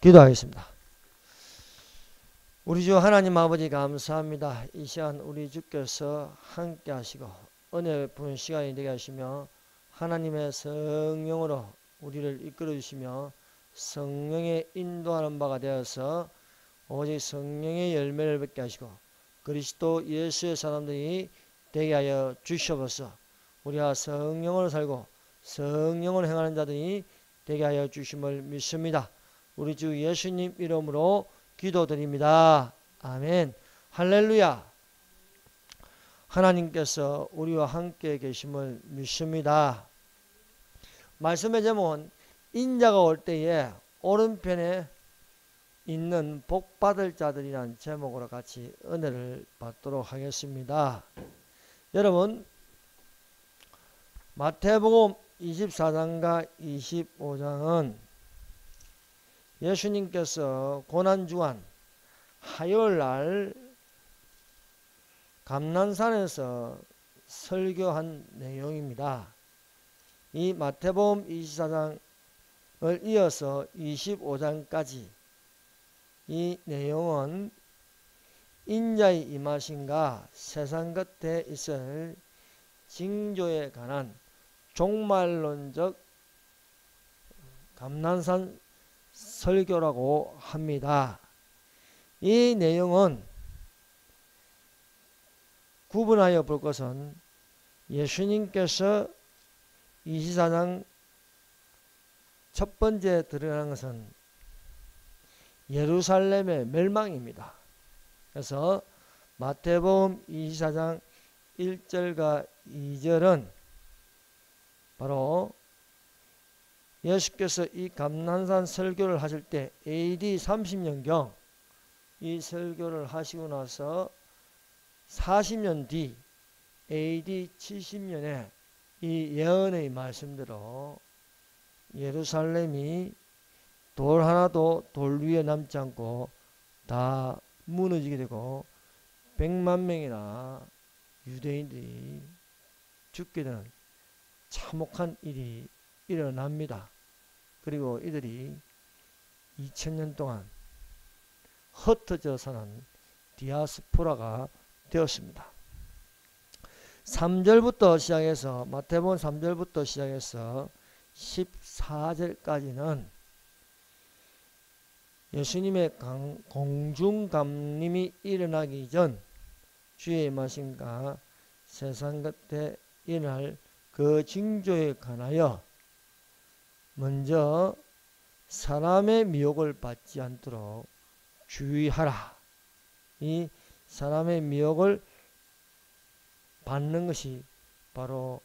기도하겠습니다. 우리 주 하나님 아버지 감사합니다. 이 시간 우리 주께서 함께 하시고 은혜 부은 시간이 되게 하시며 하나님의 성령으로 우리를 이끌어 주시며 성령의 인도하는 바가 되어서 오직 성령의 열매를 맺게 하시고 그리스도 예수의 사람들이 되게 하여 주시옵소서. 우리가 성령으로 살고 성령으로 행하는 자들이 되게 하여 주심을 믿습니다. 우리 주 예수님 이름으로 기도드립니다. 아멘. 할렐루야. 하나님께서 우리와 함께 계심을 믿습니다. 말씀의 제목은 인자가 올 때에 오른편에 있는 복받을 자들이라는 제목으로 같이 은혜를 받도록 하겠습니다. 여러분, 마태복음 24장과 25장은 예수님께서 고난주간 화요일날 감난산에서 설교한 내용입니다. 이 마태복음 24장을 이어서 25장까지 이 내용은 인자의 임하심과 세상 끝에 있을 징조에 관한 종말론적 감난산 설교라고 합니다. 이 내용은 구분하여 볼 것은 예수님께서 24장 첫 번째 드러난 것은 예루살렘의 멸망입니다. 그래서 마태복음 24장 1절과 2절은 바로 예수께서 이 감난산 설교를 하실 때 AD 30년경 이 설교를 하시고 나서 40년 뒤 AD 70년에 이 예언의 말씀대로 예루살렘이 돌 하나도 돌 위에 남지 않고 다 무너지게 되고 100만 명이나 유대인들이 죽게 되는 참혹한 일이 일어납니다. 그리고 이들이 2000년 동안 흩어져 사는 디아스포라가 되었습니다. 3절부터 시작해서 마태복음 3절부터 시작해서 14절까지는 예수님의 공중감림이 일어나기 전 주의 임하심과 세상 끝에 일어날 그 징조에 관하여 먼저 사람의 미혹을 받지 않도록 주의하라. 이 사람의 미혹을 받는 것이 바로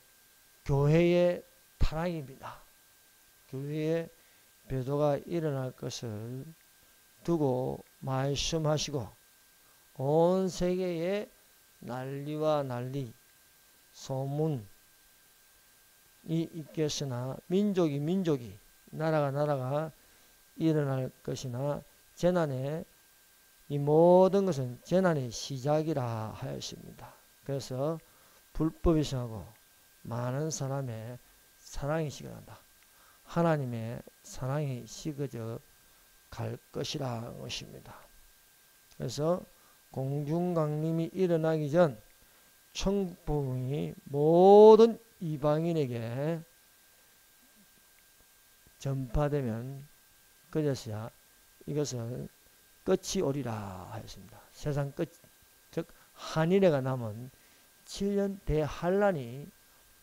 교회의 타락입니다. 교회의 배도가 일어날 것을 두고 말씀하시고 온 세계에 난리와 난리, 소문이 있겠으나 민족이 나라가 일어날 것이나 재난의 이 모든 것은 재난의 시작이라 하였습니다. 그래서 불법이 시작하고 많은 사람의 사랑이 식어난다. 하나님의 사랑이 식어져 갈 것이라 것입니다. 그래서 공중강림이 일어나기 전 천국 복음이 모든 이방인에게 전파되면 그제서야 이것은 끝이 오리라 하였습니다. 세상 끝, 즉 한일에가 남은 7년 대환란이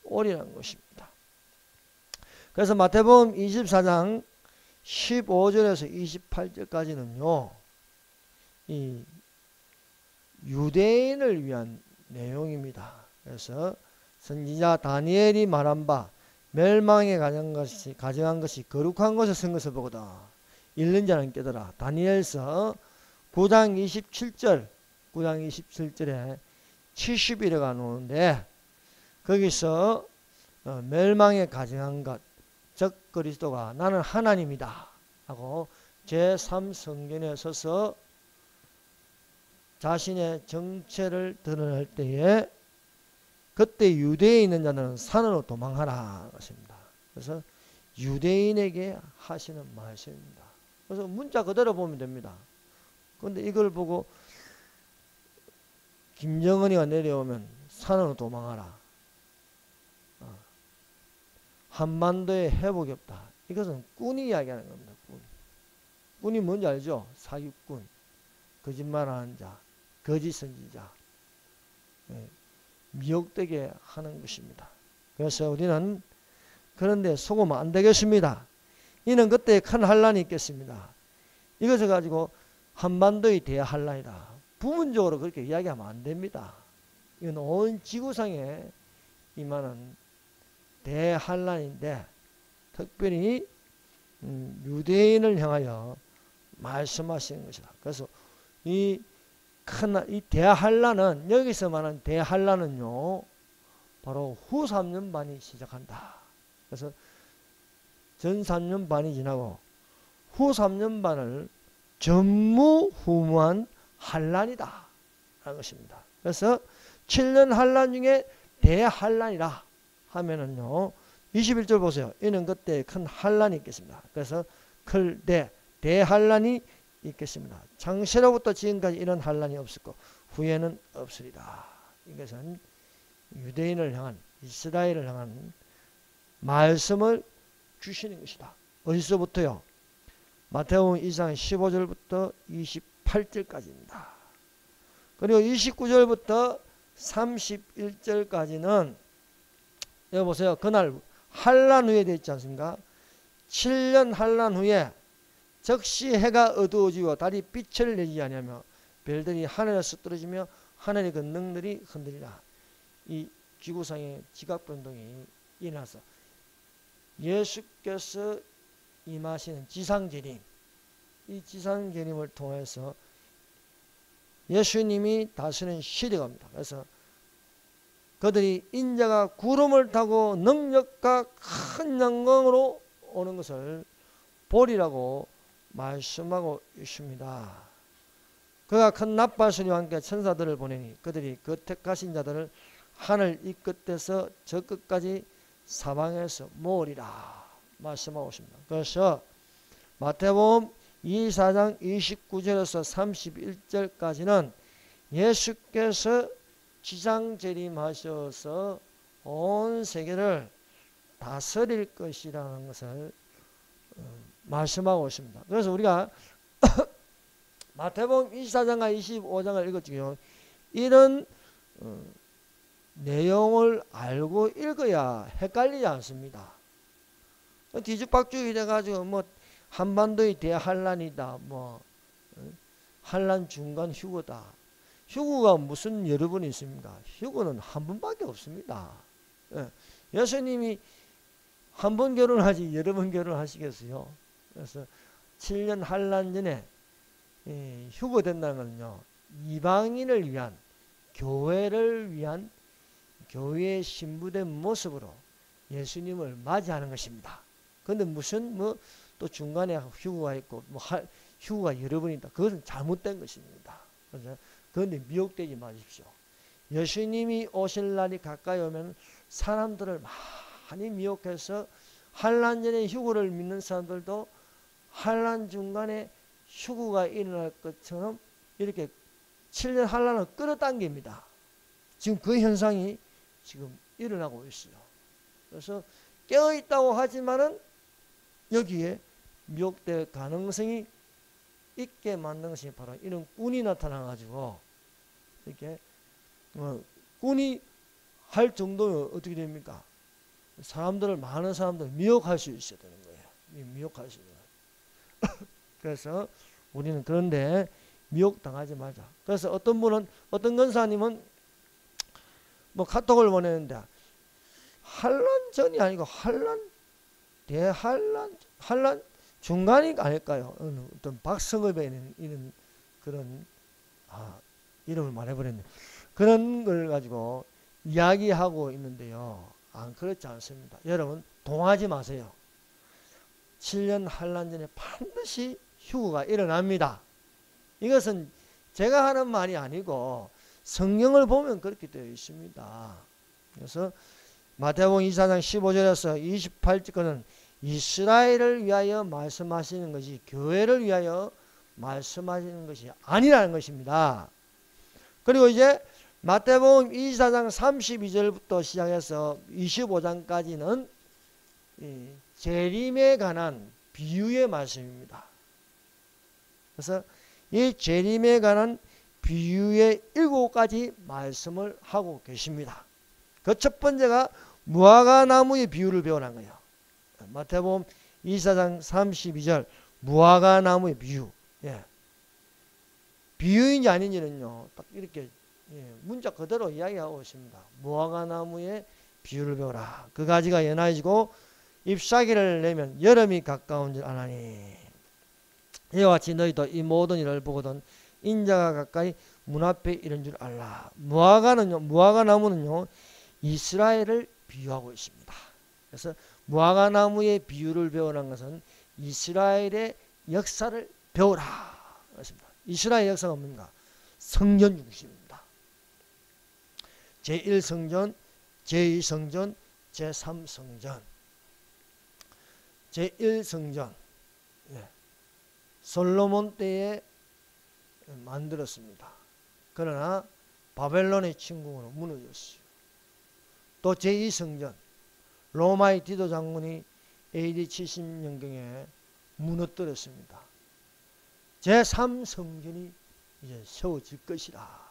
오리라는 것입니다. 그래서 마태복음 24장 15절에서 28절까지는요, 이 유대인을 위한 내용입니다. 그래서 선지자 다니엘이 말한 바 멸망에 가정한 것이 거룩한 것을 쓴 것을 보거다. 읽는 자는 깨더라. 다니엘서 9장 27절에 70일에가 나오는데 거기서 멸망에 가정한 것, 즉 그리스도가 나는 하나님이다 하고 제3성전에 서서 자신의 정체를 드러낼 때에 그때 유대에 있는 자는 산으로 도망하라 것입니다. 그래서 유대인에게 하시는 말씀입니다. 그래서 문자 그대로 보면 됩니다. 그런데 이걸 보고 김정은이가 내려오면 산으로 도망하라. 한반도에 회복이 없다. 이것은 꾼이 이야기하는 겁니다. 꾼이 뭔지 알죠? 사기꾼, 거짓말하는 자, 거짓 선지자, 미혹되게 하는 것입니다. 그래서 우리는 그런데 속으면 안 되겠습니다. 이는 그때 큰 환란이 있겠습니다. 이것을 가지고 한반도의 대환란이다. 부분적으로 그렇게 이야기하면 안 됩니다. 이건 온 지구상에 임하는 대환란인데 특별히 유대인을 향하여 말씀하시는 것이다. 그래서 이 대환란은, 여기서 말하는 대환란은요, 바로 후 3년 반이 시작한다. 그래서 전 3년 반이 지나고 후 3년 반을 전무후무한 환란이다 라는 것입니다. 그래서 7년 환란 중에 대환란이라 하면은요, 21절 보세요. 이는 그때 큰 환란이 있겠습니다. 그래서 대환란이 있겠습니다. 창세로부터 지금까지 이런 환란이 없었고 후에는 없으리라. 이것은 유대인을 향한, 이스라엘을 향한 말씀을 주시는 것이다. 어디서부터요? 마태복음 2장 15절부터 28절까지입니다. 그리고 29절부터 31절까지는 여기 보세요. 그날 환란 후에 되어 있지 않습니까? 7년 환란 후에 즉시 해가 어두워지고 달이 빛을 내지 아니하며 별들이 하늘에서 떨어지며 하늘의 권능들이 흔들리라. 이 지구상의 지각변동이 일어나서 예수께서 임하시는 지상재림, 이 지상재림을 통해서 예수님이 다스리는 시대가 옵니다. 그래서 그들이 인자가 구름을 타고 능력과 큰 영광으로 오는 것을 보리라고 말씀하고 있습니다. 그가 큰 나팔 소리와 함께 천사들을 보내니 그들이 그 택하신 자들을 하늘 이 끝에서 저 끝까지 사방에서 모으리라 말씀하고 있습니다. 그래서 마태복음 24장 29절에서 31절까지는 예수께서 지상재림하셔서 온 세계를 다스릴 것이라는 것을 말씀하고 있습니다. 그래서 우리가 마태복음 24장과 25장을 읽었지요. 이런 내용을 알고 읽어야 헷갈리지 않습니다. 뒤죽박죽이 돼가지고 뭐 한반도의 대환란이다, 뭐 환란 중간 휴거다. 휴거가 무슨 여러 번 있습니까? 휴거는 한 번밖에 없습니다. 예수님이 한 번 결혼하지 여러 번 결혼하시겠어요? 그래서 7년 환란 전에 휴거된다는 건요, 이방인을 위한, 교회를 위한, 교회의 신부된 모습으로 예수님을 맞이하는 것입니다. 그런데 무슨 또 중간에 휴거가 있고 휴거가 여러 번이다. 그것은 잘못된 것입니다. 그런데 미혹되지 마십시오. 예수님이 오실 날이 가까이 오면 사람들을 많이 미혹해서 환란 전에 휴거를 믿는 사람들도 환란 중간에 휴거가 일어날 것처럼 이렇게 7년 환란을 끌어당깁니다. 지금 그 현상이 지금 일어나고 있어요. 그래서 깨어있다고 하지만은 여기에 미혹될 가능성이 있게 만든 것이 바로 이런 꾼이 나타나가지고 이렇게 꾼이 할 정도면 어떻게 됩니까? 사람들을, 많은 사람들을 미혹할 수 있어야 되는 거예요. 미혹할 수 있는 거예요. 그래서 우리는 그런데 미혹당하지 말자. 그래서 어떤 분은, 어떤 권사님은 뭐 카톡을 보내는데 환란 전이 아니고 환란 중간이 아닐까요? 어떤 박성읍에 있는 그런 이름을 말해버렸네. 그런 걸 가지고 이야기하고 있는데요. 그렇지 않습니다. 여러분 동하지 마세요. 7년 환란 전에 반드시 휴거가 일어납니다. 이것은 제가 하는 말이 아니고 성경을 보면 그렇게 되어 있습니다. 그래서 마태복음 24장 15절에서 28절까지는 이스라엘을 위하여 말씀하시는 것이 교회를 위하여 말씀하시는 것이 아니라는 것입니다. 그리고 이제 마태복음 24장 32절부터 시작해서 25장까지는 재림에 관한 비유의 말씀입니다. 그래서 이 재림에 관한 비유의 7가지 말씀을 하고 계십니다. 그 첫 번째가 무화과나무의 비유를 배우는 거예요. 마태복음 24장 32절 무화과나무의 비유. 예. 비유인지 아닌지는요, 딱 이렇게 문자 그대로 이야기하고 있습니다. 무화과나무의 비유를 배우라. 그 가지가 연하여지고 잎사귀를 내면 여름이 가까운 줄 아나니 이와 같이 너희도 이 모든 일을 보거든 인자가 가까이 문 앞에 이른 줄 알라. 무화과나무는요 이스라엘을 비유하고 있습니다. 그래서 무화과나무의 비유를 배우라는 것은 이스라엘의 역사를 배우라. 그렇습니다. 이스라엘 역사가 뭡니까? 성전 중심입니다. 제1성전, 제2성전, 제3성전. 제1성전 솔로몬 때에 만들었습니다. 그러나 바벨론의 침공으로 무너졌어요. 또 제2성전 로마의 디도 장군이 AD 70년경에 무너뜨렸습니다. 제3성전이 이제 세워질 것이라.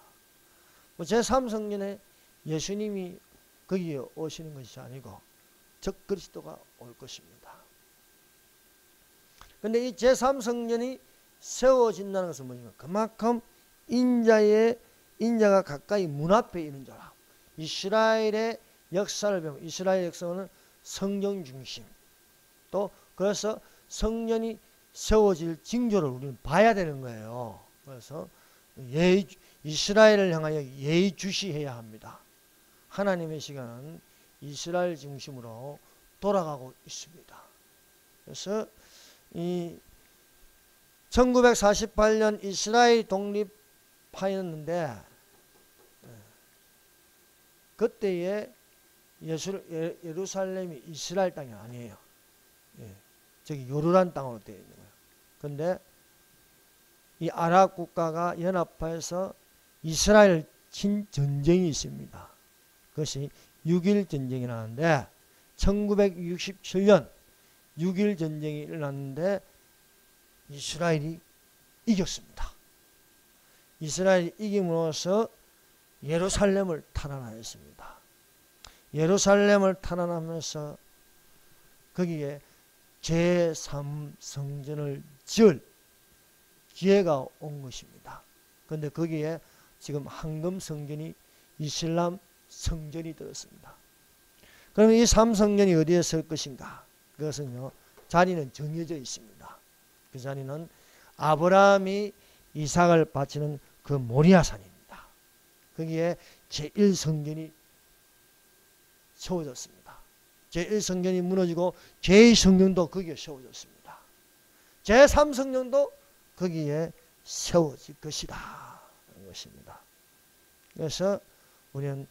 제3성전에 예수님이 거기에 오시는 것이 아니고 적 그리스도가 올 것입니다. 그런데 이 제3성전이 세워진다는 것은 뭐냐? 그만큼 인자가 가까이 문 앞에 있는 자라. 이스라엘의 역사를 배우면 이스라엘 역사는 성전 중심. 또 그래서 성전이 세워질 징조를 우리는 봐야 되는 거예요. 그래서 이스라엘을 향하여 예의주시해야 합니다. 하나님의 시간은 이스라엘 중심으로 돌아가고 있습니다. 그래서 1948년 이스라엘 독립하였는데 그때에 예루살렘이 이스라엘 땅이 아니에요. 저기 요르단 땅으로 되어 있는 거예요. 그런데 이 아랍 국가가 연합해서 이스라엘 친 전쟁이 있습니다. 그것이 6.1 전쟁이 나는데 1967년 6.1 전쟁이 일어났는데 이스라엘이 이겼습니다. 이스라엘이 이김으로써 예루살렘을 탈환하였습니다. 예루살렘을 탈환하면서 거기에 제3성전을 지을 기회가 온 것입니다. 그런데 거기에 지금 황금성전이 이슬람 성전이 되었습니다. 그러면 이 3성전이 어디에 설 것인가? 그것은요, 자리는 정해져 있습니다. 그 자리는 아브라함이 이삭을 바치는 그 모리아산입니다. 거기에 제1성전이 세워졌습니다. 제1성전이 무너지고 제2성전도 거기에 세워졌습니다. 제3성전도 거기에 세워질 것이다. 하는 것입니다. 그래서 우리는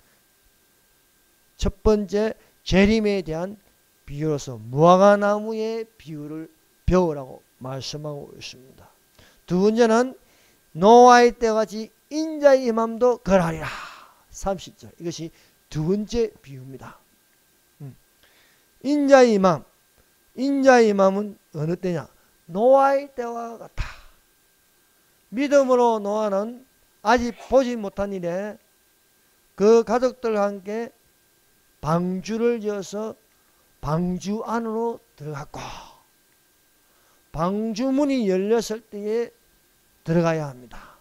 첫 번째 재림에 대한 비유로서 무화과나무의 비유를 배우라고 말씀하고 있습니다. 두 번째는 노아의 때같이 인자의 임함도 그러하리라. 30절. 이것이 두 번째 비유입니다. 인자의 임함. 인자의 임함은 어느 때냐? 노아의 때와 같아. 믿음으로 노아는 아직 보지 못한 일에 그 가족들과 함께 방주를 지어서 방주 안으로 들어갔고 방주문이 열렸을 때에 들어가야 합니다.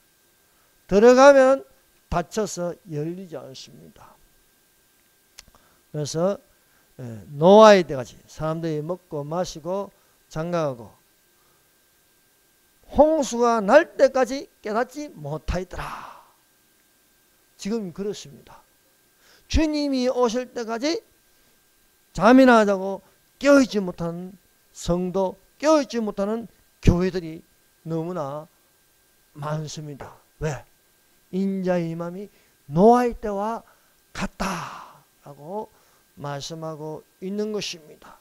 들어가면 닫혀서 열리지 않습니다. 그래서 노아의 때같이 사람들이 먹고 마시고 장가가고 홍수가 날 때까지 깨닫지 못하였더라. 지금 그렇습니다. 주님이 오실 때까지 잠이나 자고 깨어있지 못하는 성도, 깨어있지 못하는 교회들이 너무나 많습니다. 왜? 인자의 임함이 노아의 때와 같다라고 말씀하고 있는 것입니다.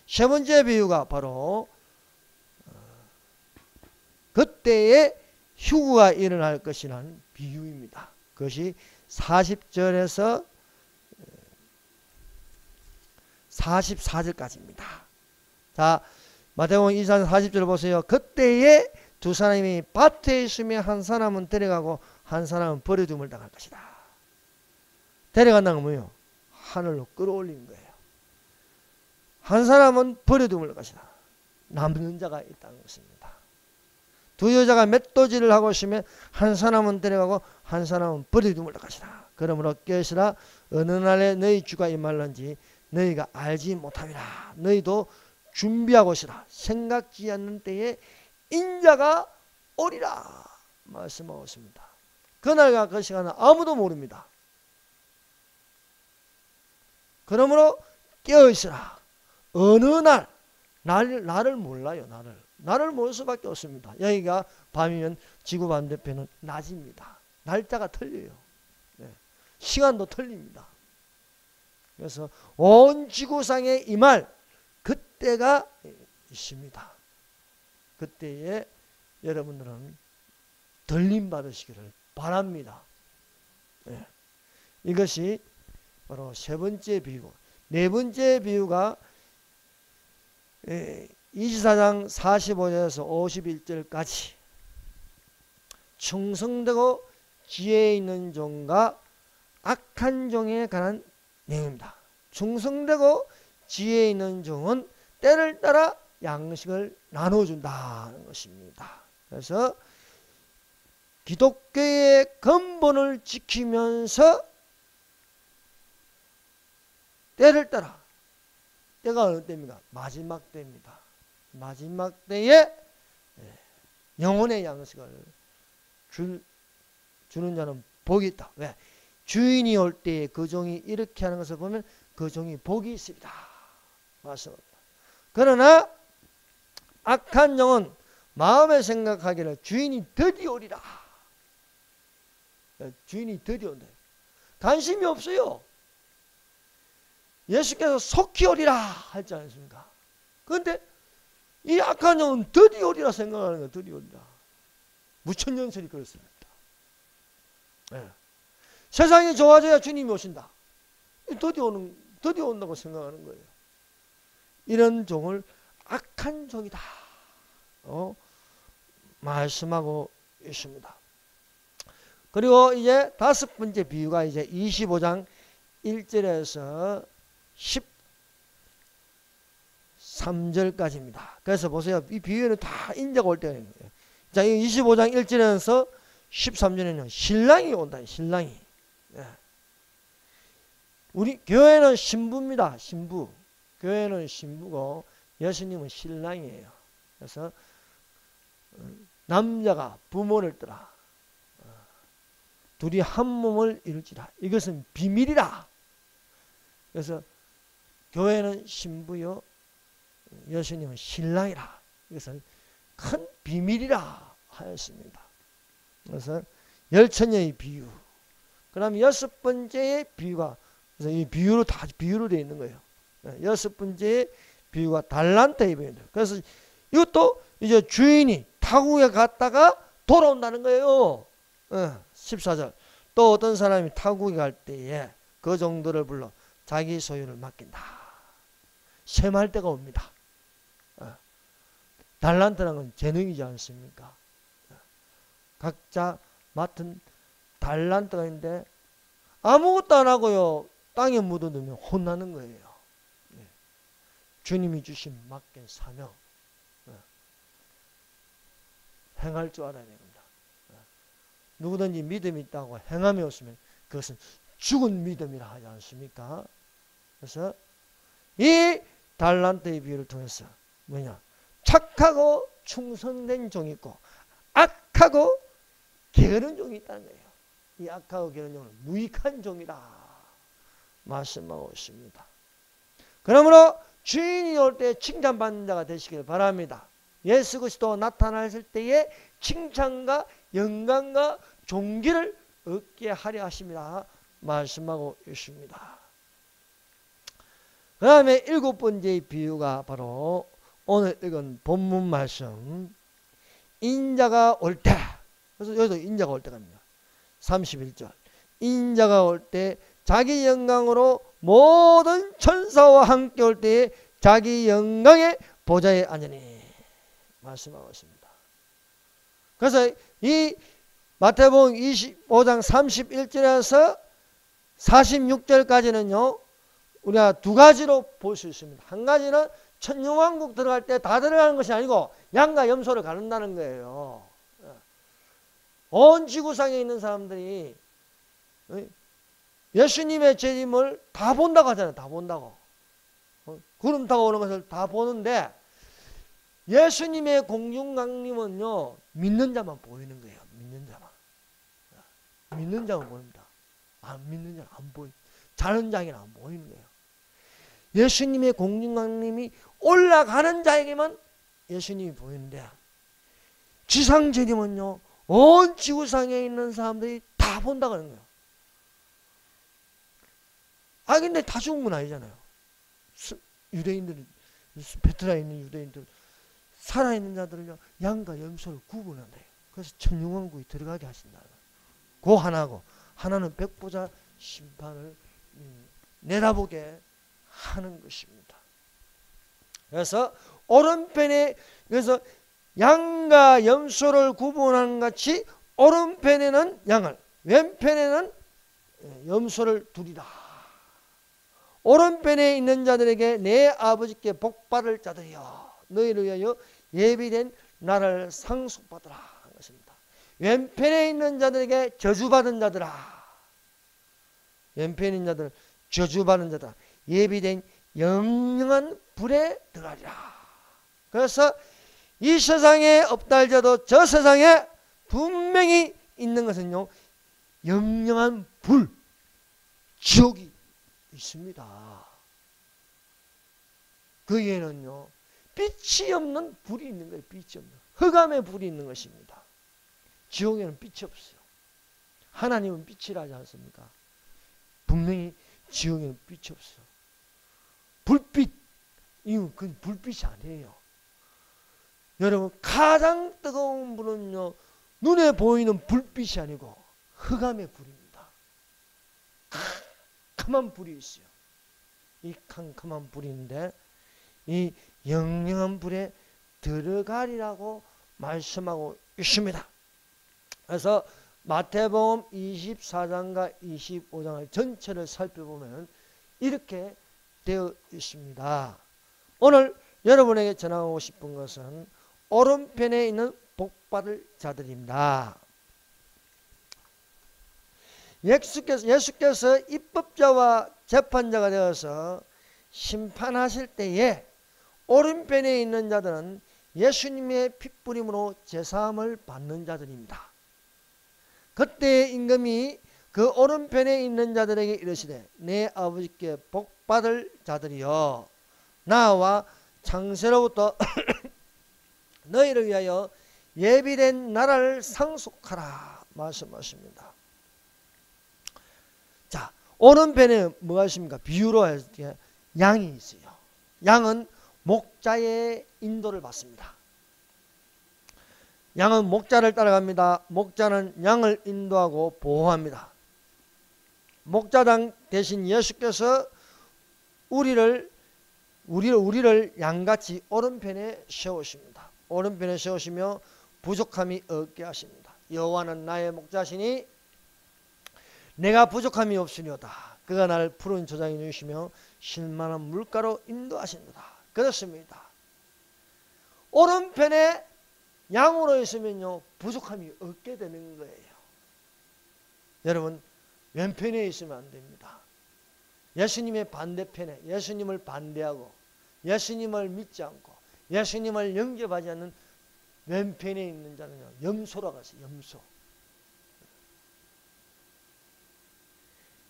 세 번째 비유가 바로 그때에 휴거가 일어날 것이라는 비유입니다. 그것이 40절에서 44절까지입니다. 자, 마태복음 2장 40절 보세요. 그때에 두 사람이 밭에 있으며 한 사람은 데려가고 한 사람은 버려둠을 당할 것이다. 데려간다는 건 뭐예요? 하늘로 끌어올리는 거예요. 한 사람은 버려둠을 것이다. 남는 자가 있다는 것입니다. 두 여자가 맷도질을 하고 있으면 한 사람은 데려가고 한 사람은 버려둠을 것이다. 그러므로 깨어있으라. 어느 날에 너희 주가 임할런지 너희가 알지 못함이라. 너희도 준비하고 있으라. 생각지 않는 때에 인자가 오리라 말씀하고 있습니다. 그날과 그 시간은 아무도 모릅니다. 그러므로 깨어있으라. 어느 날, 나를 몰라요. 나를 모를 수밖에 없습니다. 여기가 밤이면 지구 반대편은 낮입니다. 날짜가 틀려요. 네. 시간도 틀립니다. 그래서 온 지구상에 임할 그때가 있습니다. 그때에 여러분들은 들림 받으시기를 바랍니다. 네. 이것이 바로 세 번째 비유. 네 번째 비유가 24장 45절에서 51절까지 충성되고 지혜 있는 종과 악한 종에 관한 내용입니다. 충성되고 지혜 있는 종은 때를 따라 양식을 나눠준다는 것입니다. 그래서 기독교의 근본을 지키면서 때를 따라, 때가 어느 때입니까? 마지막 때입니다. 마지막 때에 영혼의 양식을 주는 자는 복이 있다. 왜? 주인이 올 때에 그 종이 이렇게 하는 것을 보면 그 종이 복이 있습니다. 맞습니다. 그러나 악한 종은 마음에 생각하기를 주인이 드디어 오리라. 주인이 드디어 온다. 관심이 없어요. 예수께서 속히 오리라 하지 않습니까? 그런데 이 악한 종은 드디어 오리라 생각하는 거예요. 드디어 오리라. 무천년설이 그렇습니다. 네. 세상이 좋아져야 주님이 오신다. 드디어 온다고 생각하는 거예요. 이런 종을 악한 종이다. 말씀하고 있습니다. 그리고 이제 다섯 번째 비유가 이제 25장 1절에서 13절까지입니다. 그래서 보세요. 이 비유는 다 인자가 올 때예요. 자, 25장 1절에서 13절에는 신랑이 온다. 신랑이. 네. 우리 교회는 신부입니다. 신부. 교회는 신부고 예수님은 신랑이에요. 그래서 남자가 부모를 떠나 둘이 한 몸을 이룰지라. 이것은 비밀이라. 그래서 교회는 신부요, 예수님은 신랑이라. 이것은 큰 비밀이라 하였습니다. 그래서 열처녀의 비유. 그 다음 여섯 번째의 비유가, 그래서 이 비유로 다 비유로 되어 있는 거예요. 여섯 번째의 비유가 달란트의 비유입니다. 그래서 이것도 이제 주인이 타국에 갔다가 돌아온다는 거예요. 14절. 또 어떤 사람이 타국에 갈 때에 그 정도를 불러 자기 소유를 맡긴다. 셈할 때가 옵니다. 달란트라는 건 재능이지 않습니까? 각자 맡은 달란트가 있는데 아무것도 안 하고요, 땅에 묻어두면 혼나는 거예요. 주님이 주신 맡긴 사명 행할 줄 알아야 됩니다. 누구든지 믿음이 있다고 행함이 없으면 그것은 죽은 믿음이라 하지 않습니까? 그래서 이 달란트의 비유를 통해서 뭐냐, 착하고 충성된 종이 있고 악하고 게으른 종이 있다는 거예요. 이 악하고 게으른 종은 무익한 종이다 말씀하고 있습니다. 그러므로 주인이 올 때 칭찬받는 자가 되시길 바랍니다. 예수 그리스도 나타나실 때에 칭찬과 영광과 존귀를 얻게 하려 하십니다 말씀하고 있습니다. 그 다음에 7번째 비유가 바로 오늘 읽은 본문 말씀 인자가 올 때, 그래서 여기도 인자가 올 때가 아닙니다. 31절 인자가 올 때 자기 영광으로 모든 천사와 함께 올 때에 자기 영광의 보좌에 앉으니 말씀하고 있습니다. 그래서 이 마태복음 25장 31절에서 46절까지는요 우리가 두 가지로 볼 수 있습니다. 한 가지는 천년왕국 들어갈 때 다 들어가는 것이 아니고 양과 염소를 가른다는 거예요. 온 지구상에 있는 사람들이 예수님의 재림을 다 본다고 하잖아요. 다 본다고. 구름 타고 오는 것을 다 보는데 예수님의 공중강림은요 믿는 자만 보이는 거예요. 믿는 자만. 믿는 자만 보입니다. 안 믿는 자는 안 보여요. 자는 자에게는 안 보이는 거예요. 예수님의 공중강림이 올라가는 자에게만 예수님이 보이는데 지상 재림은요 온 지구상에 있는 사람들이 다 본다고 하는 거예요. 아 근데 다 죽은 건 아니잖아요. 유대인들은 베트나에 있는 유대인들 살아있는 자들은요 양과 염소를 구분한대요. 그래서 천년왕국에 들어가게 하신다. 그 하나고 하나는 백보자 심판을 내다보게 하는 것입니다. 그래서 오른편에 그래서 양과 염소를 구분하는 같이 오른편에는 양을 왼편에는 염소를 두리라. 오른편에 있는 자들에게 내 아버지께 복받을 자들이여 너희를 위하여 예비된 나라를 상속받으라 하는 것입니다. 왼편에 있는 자들에게 저주받은 자들아 왼편에 있는 자들 저주받은 자들아 예비된 영영한 불에 들어가리라. 그래서 이 세상에 없다 할지라도 저 세상에 분명히 있는 것은요 영영한 불 지옥이 있습니다. 거기에는요 빛이 없는 불이 있는 거예요. 빛이 없는 흑암의 불이 있는 것입니다. 지옥에는 빛이 없어요. 하나님은 빛이라 하지 않습니까? 분명히 지옥에는 빛이 없어요. 불빛 이건 그 불빛이 아니에요. 여러분 가장 뜨거운 불은요 눈에 보이는 불빛이 아니고 흑암의 불입니다. 캄캄한 불이 있어요. 이 캄캄한 불인데 이 영영한 불에 들어가리라고 말씀하고 있습니다. 그래서 마태복음 24장과 25장을 전체를 살펴보면 이렇게 되어 있습니다. 오늘 여러분에게 전하고 싶은 것은 오른편에 있는 복받을 자들입니다. 예수께서 입법자와 재판자가 되어서 심판하실 때에 오른편에 있는 자들은 예수님의 핏부림으로 제사함을 받는 자들입니다. 그때 임금이 그 오른편에 있는 자들에게 이르시되 내 아버지께 복받을 자들이여 나와 창세로부터 너희를 위하여 예비된 나라를 상속하라 말씀하십니다. 자, 오른편에 뭐가 있습니까? 비유로 할 때 양이 있어요. 양은 목자의 인도를 받습니다. 양은 목자를 따라갑니다. 목자는 양을 인도하고 보호합니다. 목자당 대신 예수께서 우리를 양같이 오른편에 세우십니다. 오른편에 세우시며 부족함이 없게 하십니다. 여호와는 나의 목자시니 내가 부족함이 없으리로다. 그가 나를 푸른 저장에 누이시며 쉴만한 물가로 인도하신다. 그렇습니다. 오른편에 양으로 있으면요 부족함이 없게 되는 거예요. 여러분 왼편에 있으면 안 됩니다. 예수님의 반대편에 예수님을 반대하고 예수님을 믿지 않고 예수님을 영접하지 않는 왼편에 있는 자는요 염소라고 하세요. 염소.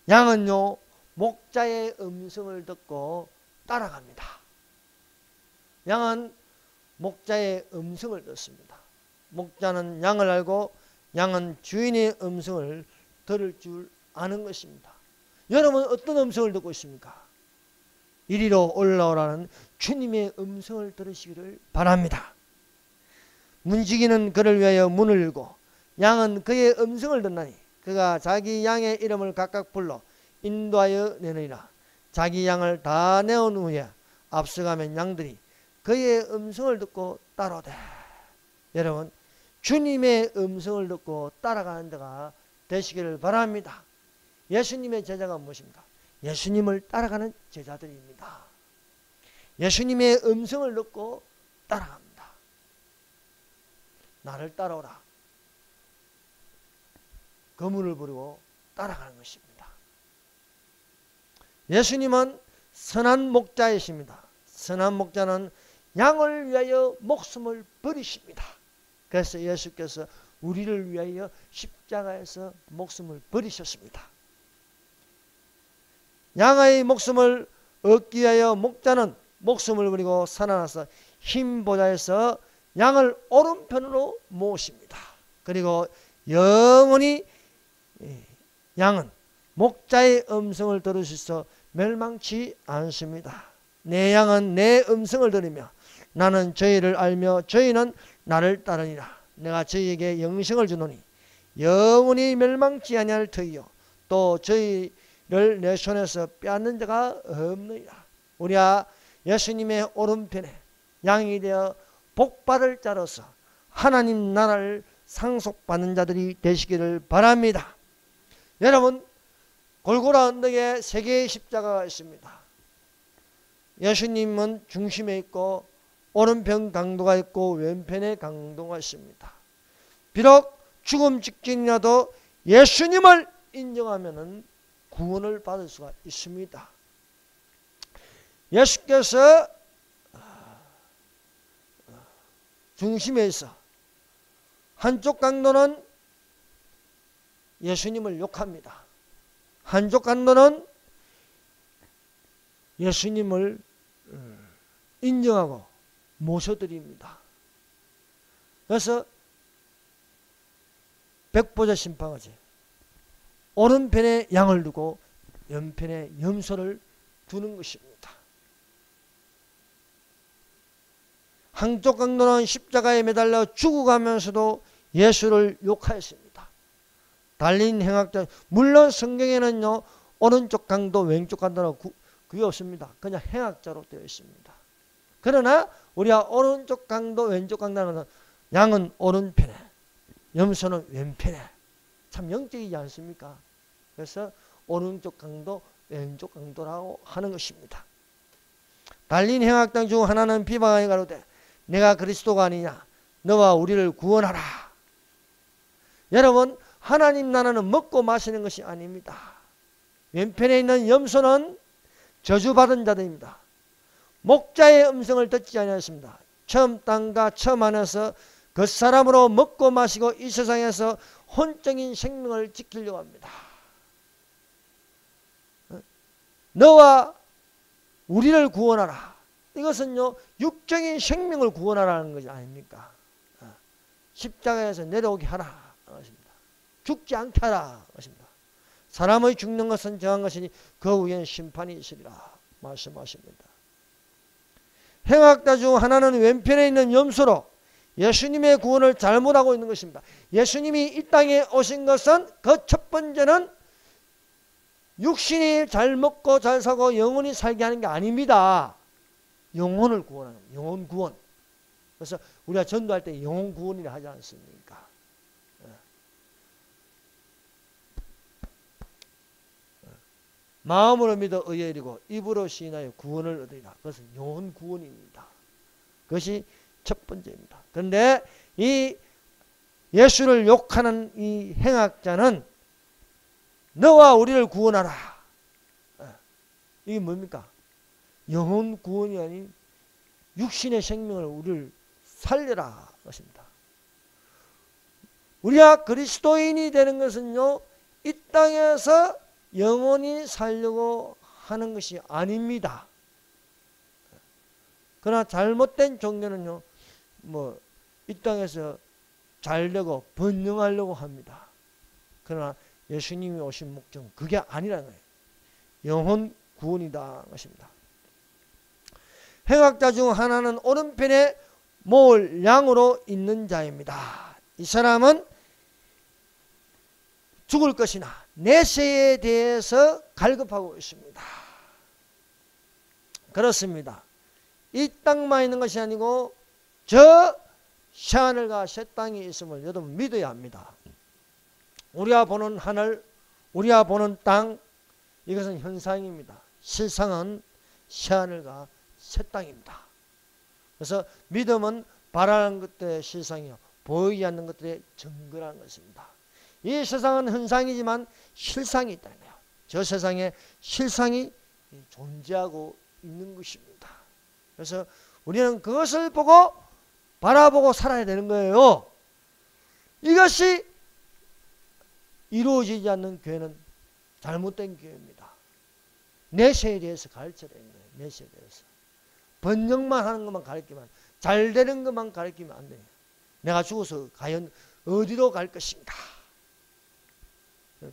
양은요 목자의 음성을 듣고 따라갑니다. 양은 목자의 음성을 듣습니다. 목자는 양을 알고 양은 주인의 음성을 들을 줄 아는 것입니다. 여러분 어떤 음성을 듣고 있습니까? 이리로 올라오라는 주님의 음성을 들으시기를 바랍니다. 문지기는 그를 위하여 문을 열고 양은 그의 음성을 듣나니 그가 자기 양의 이름을 각각 불러 인도하여 내느니라. 자기 양을 다 내온 후에 앞서가면 양들이 그의 음성을 듣고 따라오되. 여러분, 주님의 음성을 듣고 따라가는 데가 되시기를 바랍니다. 예수님의 제자가 무엇입니까? 예수님을 따라가는 제자들입니다. 예수님의 음성을 듣고 따라갑니다. 나를 따라오라. 거문을 부리고 따라가는 것입니다. 예수님은 선한 목자이십니다. 선한 목자는 양을 위하여 목숨을 버리십니다. 그래서 예수께서 우리를 위하여 십자가에서 목숨을 버리셨습니다. 양의 목숨을 얻기 위하여 목자는 목숨을 버리고 살아나서 흰 보좌에서 양을 오른편으로 모십니다. 그리고 영원히 양은 목자의 음성을 들으셔서 멸망치 않습니다. 내 양은 내 음성을 들으며 나는 저희를 알며 저희는 나를 따르니라. 내가 저희에게 영생을 주노니 영원히 멸망치 아니할 터이요 또 저희를 내 손에서 빼앗는 자가 없느니라. 우리가 예수님의 오른편에 양이 되어 복받을 자로서 하나님 나라를 상속받는 자들이 되시기를 바랍니다. 여러분, 골고라 언덕에 세 개의 십자가가 있습니다. 예수님은 중심에 있고 오른편 강도가 있고 왼편에 강도가 있습니다. 비록 죽음 직전이라도 예수님을 인정하면 구원을 받을 수가 있습니다. 예수께서 중심에 있어 한쪽 강도는 예수님을 욕합니다. 한쪽 강도는 예수님을 인정하고 모셔드립니다. 그래서 백보자 심판하지 오른편에 양을 두고 왼편에 염소를 두는 것입니다. 한쪽 강도는 십자가에 매달려 죽어가면서도 예수를 욕하였습니다. 달린 행악자, 물론 성경에는요 오른쪽 강도 왼쪽 강도는 그게 없습니다. 그냥 행악자로 되어 있습니다. 그러나 우리가 오른쪽 강도 왼쪽 강도는 양은 오른편에 염소는 왼편에 참 영적이지 않습니까? 그래서 오른쪽 강도 왼쪽 강도라고 하는 것입니다. 달린 행악당 중 하나는 비방하여 가로되 내가 그리스도가 아니냐 너와 우리를 구원하라. 여러분, 하나님 나라는 먹고 마시는 것이 아닙니다. 왼편에 있는 염소는 저주받은 자들입니다. 목자의 음성을 듣지 아니하였습니다. 처음 땅과 처음 안에서 그 사람으로 먹고 마시고 이 세상에서 혼적인 생명을 지키려고 합니다. 너와 우리를 구원하라. 이것은요 육적인 생명을 구원하라는 것이 아닙니까? 십자가에서 내려오게 하라 것입니다. 죽지 않게 하라 것입니다. 사람의 죽는 것은 정한 것이니 그 후엔 심판이 있으리라 말씀하십니다. 행악자 중 하나는 왼편에 있는 염소로 예수님의 구원을 잘못하고 있는 것입니다. 예수님이 이 땅에 오신 것은 그 첫 번째는 육신이 잘 먹고 잘 사고 영혼이 살게 하는 게 아닙니다. 영혼을 구원하는 거예요. 영혼 구원. 그래서 우리가 전도할 때 영혼 구원이라 하지 않습니까? 마음으로 믿어 의에 이르고 입으로 시인하여 구원을 얻으리라. 그것은 영혼 구원입니다. 그것이 첫 번째입니다. 그런데 이 예수를 욕하는 이 행악자는 너와 우리를 구원하라. 이게 뭡니까? 영혼 구원이 아닌 육신의 생명을 우리를 살려라 것입니다. 우리가 그리스도인이 되는 것은요 이 땅에서 영원히 살려고 하는 것이 아닙니다. 그러나 잘못된 종교는요 이 땅에서 잘되고 번영하려고 합니다. 그러나 예수님이 오신 목적은 그게 아니라는 거예요. 영혼 구원이다 것입니다. 행악자 중 하나는 오른편에 모을 양으로 있는 자입니다. 이 사람은 죽을 것이나 내세에 대해서 갈급하고 있습니다. 그렇습니다. 이 땅만 있는 것이 아니고 저 새하늘과 새 땅이 있음을 여러분 믿어야 합니다. 우리가 보는 하늘, 우리가 보는 땅, 이것은 현상입니다. 실상은 새하늘과 새 땅입니다. 그래서 믿음은 바라는 것들의 실상이요, 보이지 않는 것들의 증거라는 것입니다. 이 세상은 현상이지만 실상이 있다는 거예요. 저 세상에 실상이 존재하고 있는 것입니다. 그래서 우리는 그것을 보고 바라보고 살아야 되는 거예요. 이것이 이루어지지 않는 교회는 잘못된 교회입니다. 내세에 대해서 가르쳐야 되는 거예요. 내세에 대해서. 번영만 하는 것만 가르치면, 잘 되는 것만 가르치면 안 돼요. 내가 죽어서 과연 어디로 갈 것인가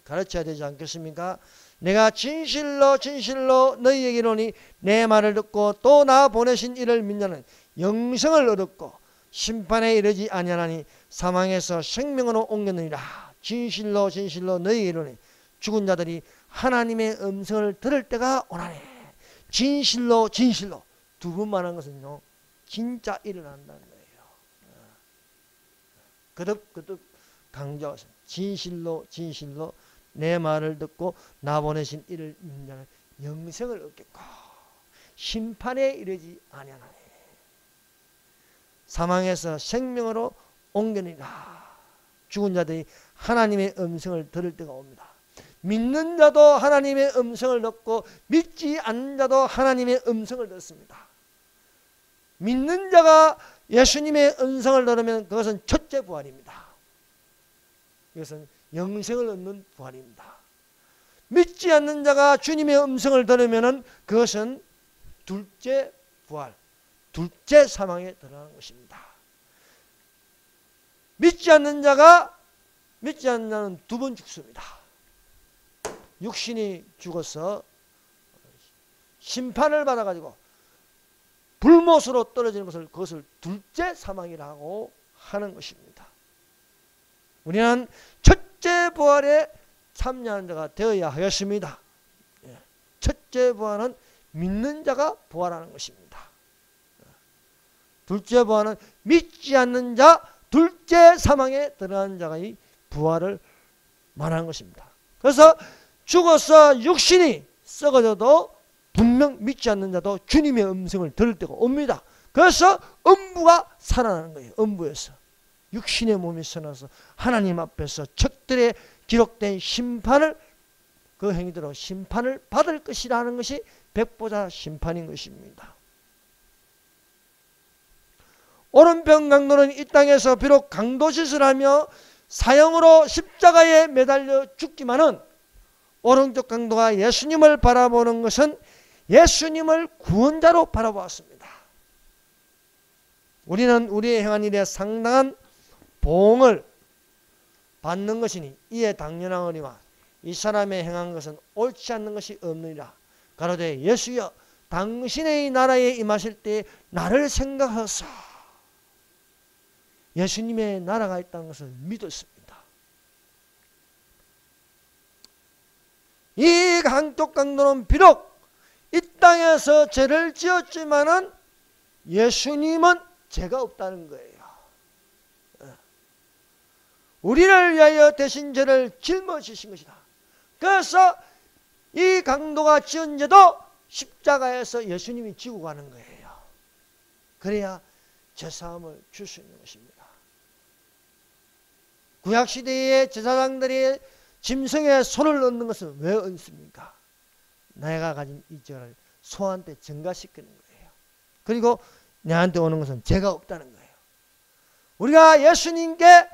가르쳐야 되지 않겠습니까? 내가 진실로 진실로 너희에게 이르노니 내 말을 듣고 또 나 보내신 이를 믿는 영생을 얻었고 심판에 이르지 아니하나니 사망에서 생명으로 옮겼느니라. 진실로 진실로 너희에게 이르노니 죽은 자들이 하나님의 음성을 들을 때가 오나니. 진실로 진실로 두 번 말한 것은요, 진짜 일어난다는 거예요. 거듭 강조하세요. 진실로 진실로 내 말을 듣고 나 보내신 이를 믿는 자는 영생을 얻겠고 심판에 이르지 아니하나니 사망에서 생명으로 옮겨니라. 죽은 자들이 하나님의 음성을 들을 때가 옵니다. 믿는 자도 하나님의 음성을 듣고 믿지 않는 자도 하나님의 음성을 듣습니다. 믿는 자가 예수님의 음성을 들으면 그것은 첫째 부활입니다. 이것은 영생을 얻는 부활입니다. 믿지 않는 자가 주님의 음성을 들으면 그것은 둘째 부활, 둘째 사망에 들어가는 것입니다. 믿지 않는 자는 두 번 죽습니다. 육신이 죽어서 심판을 받아가지고 불못으로 떨어지는 것을 그것을 둘째 사망이라고 하는 것입니다. 우리는 첫째 부활에 참여하는 자가 되어야 하겠습니다. 첫째 부활은 믿는 자가 부활하는 것입니다. 둘째 부활은 믿지 않는 자, 둘째 사망에 들어가는 자가 이 부활을 말하는 것입니다. 그래서 죽어서 육신이 썩어져도 분명 믿지 않는 자도 주님의 음성을 들을 때가 옵니다. 그래서 음부가 살아나는 거예요. 음부에서 육신의 몸이 살아나서 하나님 앞에서 척들에 기록된 심판을, 그 행위대로 심판을 받을 것이라는 것이 백보자 심판인 것입니다. 오른편 강도는 이 땅에서 비록 강도짓을 하며 사형으로 십자가에 매달려 죽지만은 오른쪽 강도가 예수님을 바라보는 것은 예수님을 구원자로 바라보았습니다. 우리는 우리의 행한 일에 상당한 보응을 받는 것이니 이에 당연하거니와 이 사람의 행한 것은 옳지 않는 것이 없느니라. 가로되 예수여 당신의 나라에 임하실 때 나를 생각하사. 예수님의 나라가 있다는 것을 믿었습니다. 이 한쪽 강도는 비록 이 땅에서 죄를 지었지만은 예수님은 죄가 없다는 거예요. 우리를 위하여 대신 죄를 짊어지신 것이다. 그래서 이 강도가 지은 죄도 십자가에서 예수님이 지고 가는 거예요. 그래야 죄사함을 줄 수 있는 것입니다. 구약시대의 제사장들이 짐승에 손을 얹는 것은 왜 얹습니까? 내가 가진 이 죄를 소한테 전가시키는 거예요. 그리고 내한테 오는 것은 죄가 없다는 거예요. 우리가 예수님께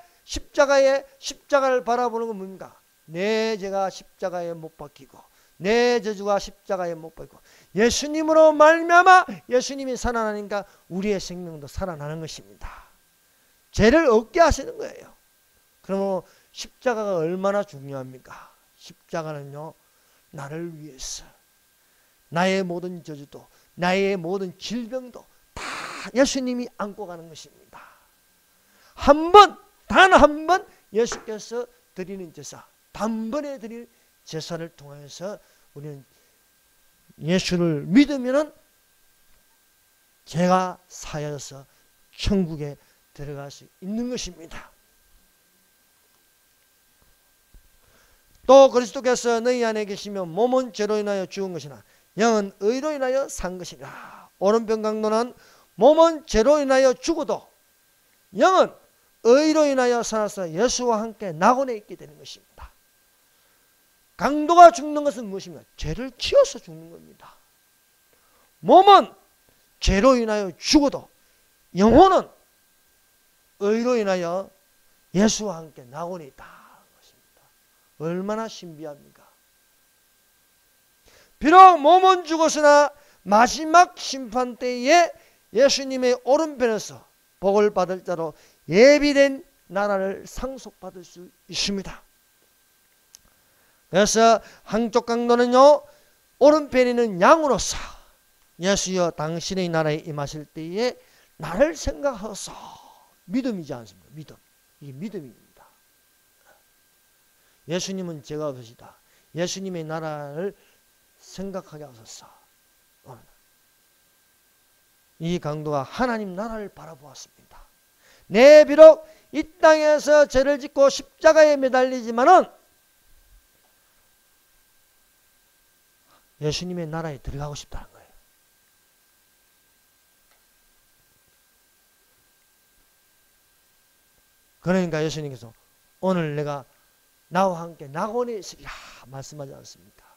십자가를 바라보는 건 뭡니까? 내 죄가 십자가에 못 박히고 내 저주가 십자가에 못 박히고 예수님으로 말미암아 예수님이 살아나니까 우리의 생명도 살아나는 것입니다. 죄를 없게 하시는 거예요. 그러면 십자가가 얼마나 중요합니까? 십자가는요, 나를 위해서 나의 모든 저주도 나의 모든 질병도 다 예수님이 안고 가는 것입니다. 한 번, 단 한 번 예수께서 드리는 제사, 단번에 드릴 제사를 통해서 우리는 예수를 믿으면 죄가 사여서 천국에 들어갈 수 있는 것입니다. 또 그리스도께서 너희 안에 계시면 몸은 죄로 인하여 죽은 것이나 영은 의로 인하여 산 것이라. 오른편 강도는 몸은 죄로 인하여 죽어도 영은 의로 인하여 살아서 예수와 함께 낙원에 있게 되는 것입니다. 강도가 죽는 것은 무엇입니까? 죄를 지어서 죽는 겁니다. 몸은 죄로 인하여 죽어도 영혼은 의로 인하여 예수와 함께 낙원에 있다. 것입니다. 얼마나 신비합니까? 비록 몸은 죽었으나 마지막 심판 때에 예수님의 오른편에서 복을 받을 자로 예비된 나라를 상속받을 수 있습니다. 그래서 한쪽 강도는요, 오른편에 있는 양으로서 예수여 당신의 나라에 임하실 때에 나를 생각하소서. 믿음이지 않습니까? 믿음. 이게 믿음입니다. 예수님은 죄가 없으시다. 예수님의 나라를 생각하게 하소서. 이 강도가 하나님 나라를 바라보았습니다. 내 비록 이 땅에서 죄를 짓고 십자가에 매달리지만은 예수님의 나라에 들어가고 싶다는 거예요. 그러니까 예수님께서 오늘 내가 나와 함께 낙원에 있으리라 말씀하지 않습니까?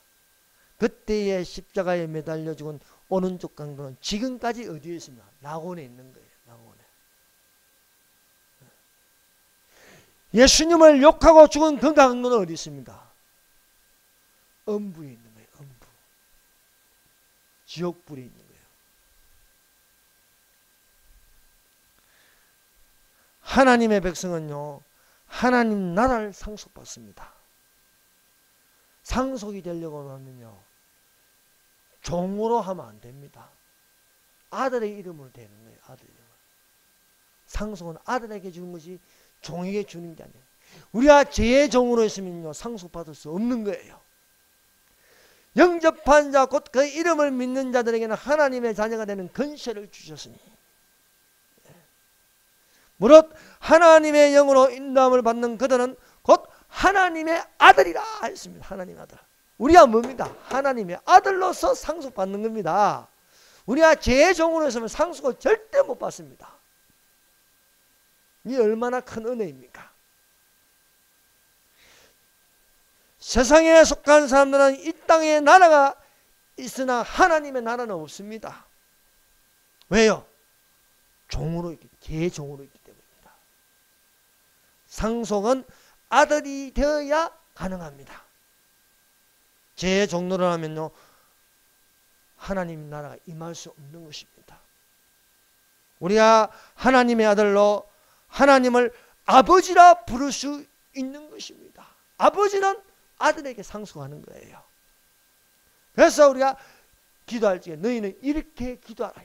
그때의 십자가에 매달려 죽은 오른쪽 강도는 지금까지 어디에 있습니까? 낙원에 있는 거예요. 낙원에. 예수님을 욕하고 죽은 그 강도는 어디 있습니까? 음부에 있는 거예요. 음부. 지옥불에 있는 거예요. 하나님의 백성은요, 하나님 나라를 상속받습니다. 상속이 되려고 하면요, 종으로 하면 안 됩니다. 아들의 이름으로 되는 거예요. 아들 이름. 상속은 아들에게 주는 것이 종에게 주는 게 아니에요. 우리가 죄의 종으로 있으면요, 상속받을 수 없는 거예요. 영접한 자, 곧 그 이름을 믿는 자들에게는 하나님의 자녀가 되는 권세를 주셨으니, 무릇 하나님의 영으로 인도함을 받는 그들은 곧 하나님의 아들이라 했습니다. 하나님의 아들. 우리가 뭡니까? 하나님의 아들로서 상속받는 겁니다. 우리가 죄의 종으로 있으면 상속을 절대 못 받습니다. 이게 얼마나 큰 은혜입니까? 세상에 속한 사람들은 이 땅에 나라가 있으나 하나님의 나라는 없습니다. 왜요? 종으로 있기, 죄의 종으로 있기 때문입니다. 상속은 아들이 되어야 가능합니다. 죄의 종로를 하면요, 하나님 나라가 임할 수 없는 것입니다. 우리가 하나님의 아들로 하나님을 아버지라 부를 수 있는 것입니다. 아버지는 아들에게 상속하는 거예요. 그래서 우리가 기도할 적에 너희는 이렇게 기도하라.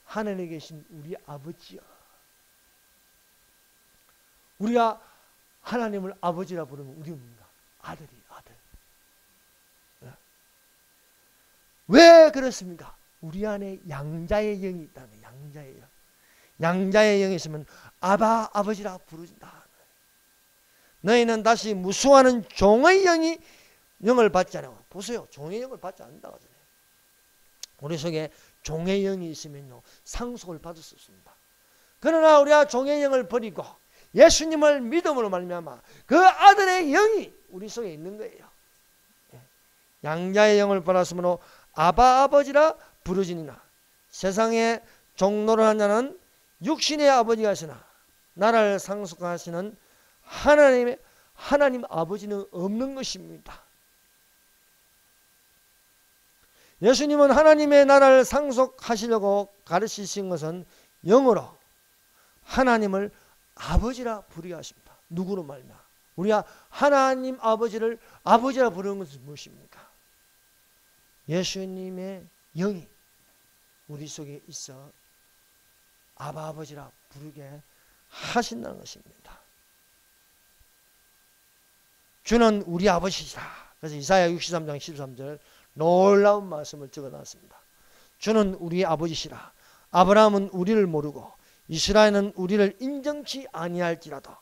하늘에 계신 우리 아버지여. 우리가 하나님을 아버지라 부르면 우리 뭡니까? 아들이 아들. 왜 그렇습니까? 우리 안에 양자의 영이 있다는 거예요. 양자의 영. 양자의 영이 있으면 아바 아버지라 부르진다. 너희는 다시 무수하는 종의 영을 받지 않아. 보세요. 종의 영을 받지 않는다고 하잖아요. 우리 속에 종의 영이 있으면요, 상속을 받을 수 없습니다. 그러나 우리가 종의 영을 버리고 예수님을 믿음으로 말미암아 그 아들의 영이 우리 속에 있는 거예요. 양자의 영을 받았으므로 아바 아버지라 부르지니라. 세상에 종노를 한 자는 육신의 아버지가 있으나 나라를 상속하시는 하나님 아버지는 없는 것입니다. 예수님은 하나님의 나라를 상속하시려고 가르치신 것은 영어로 하나님을 아버지라 부르게 하십니다. 누구로 말이냐? 우리가 하나님 아버지를 아버지라 부르는 것은 무엇입니까? 예수님의 영이 우리 속에 있어 아바 아버지라 부르게 하신다는 것입니다. 주는 우리 아버지시라. 그래서 이사야 63장 13절 놀라운 말씀을 적어놨습니다. 주는 우리 아버지시라. 아브라함은 우리를 모르고 이스라엘은 우리를 인정치 아니할지라도